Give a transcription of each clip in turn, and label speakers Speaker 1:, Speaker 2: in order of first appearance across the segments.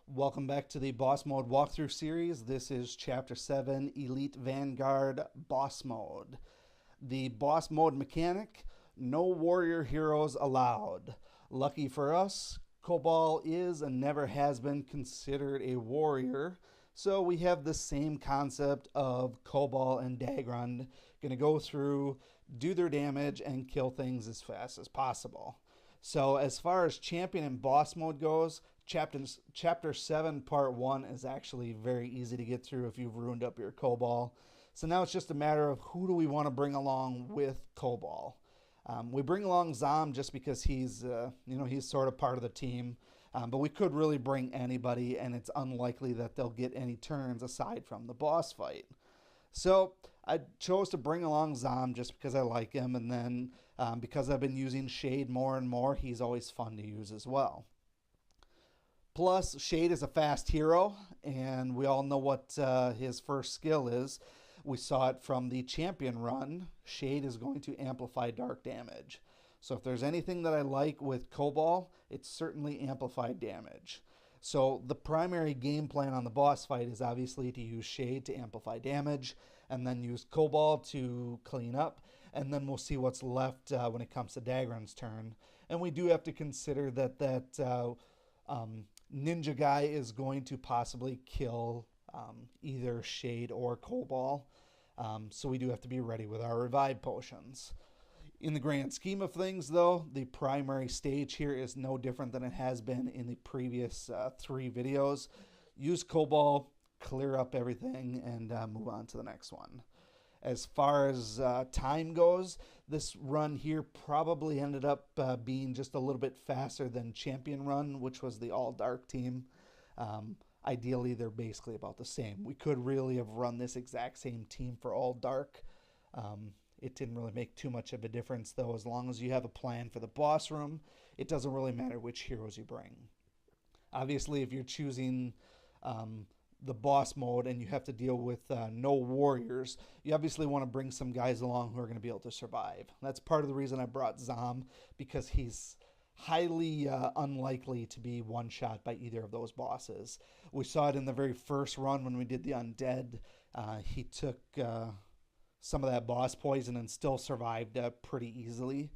Speaker 1: Welcome back to the Boss Mode walkthrough series. This is Chapter 7, Elite Vanguard Boss Mode. The Boss Mode mechanic, no warrior heroes allowed. Lucky for us, Cobalt is and never has been considered a warrior, so we have the same concept of Cobalt and Dagrun going to go through, do their damage, and kill things as fast as possible. So as far as champion and boss mode goes, Chapter 7 Part 1 is actually very easy to get through if you've ruined up your Cobalt. So now it's just a matter of who do we want to bring along with Cobalt. We bring along Zom just because he's sort of part of the team. But we could really bring anybody, and it's unlikely that they'll get any turns aside from the boss fight. So I chose to bring along Zom just because I like him, and then because I've been using Shade more and more, he's always fun to use as well. Plus, Shade is a fast hero, and we all know what his first skill is. We saw it from the champion run. Shade is going to amplify dark damage. So if there's anything that I like with Cobalt, it's certainly amplified damage. So the primary game plan on the boss fight is obviously to use Shade to amplify damage, and then use Cobalt to clean up, and then we'll see what's left when it comes to Dagrun's turn. And we do have to consider that ninja guy is going to possibly kill either Shade or Cobalt. So we do have to be ready with our revive potions. In the grand scheme of things, though, the primary stage here is no different than it has been in the previous 3 videos. Use Cobalt, clear up everything, and move on to the next one. As far as time goes, this run here probably ended up being just a little bit faster than Champion Run, which was the all-dark team. Ideally, they're basically about the same. We could really have run this exact same team for all-dark. It didn't really make too much of a difference, though. As long as you have a plan for the boss room, it doesn't really matter which heroes you bring. Obviously, if you're choosing the boss mode and you have to deal with no warriors, you obviously want to bring some guys along who are going to be able to survive. That's part of the reason I brought Zom, because he's highly unlikely to be one-shot by either of those bosses. We saw it in the very first run when we did the Undead. He took some of that boss poison and still survived pretty easily.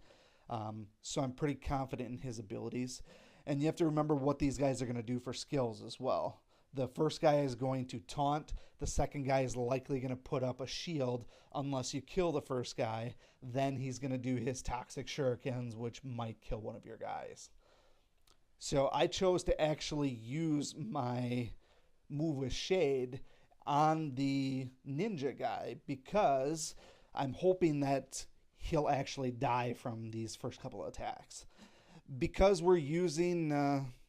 Speaker 1: So I'm pretty confident in his abilities. And you have to remember what these guys are going to do for skills as well. The first guy is going to taunt. The second guy is likely going to put up a shield unless you kill the first guy. Then he's going to do his toxic shurikens, which might kill one of your guys. So I chose to actually use my move with Shade on the ninja guy because I'm hoping that he'll actually die from these first couple of attacks. Because we're using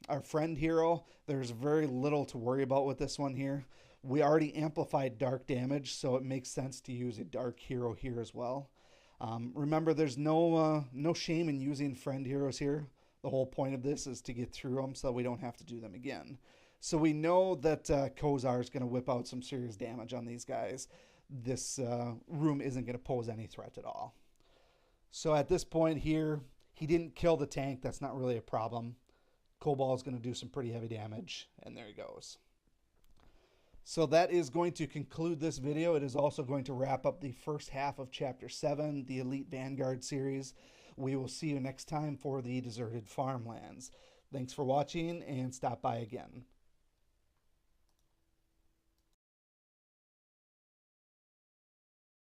Speaker 1: our friend hero, there's very little to worry about with this one here. We already amplified dark damage, so it makes sense to use a dark hero here as well. Remember, there's no shame in using friend heroes here. The whole point of this is to get through them so we don't have to do them again. So we know that Kozar is going to whip out some serious damage on these guys. This room isn't going to pose any threat at all. So at this point here, he didn't kill the tank. That's not really a problem. Cobalt is going to do some pretty heavy damage, and there he goes. So that is going to conclude this video. It is also going to wrap up the first half of Chapter 7, the Elite Vanguard series. We will see you next time for the Deserted Farmlands. Thanks for watching, and stop by again.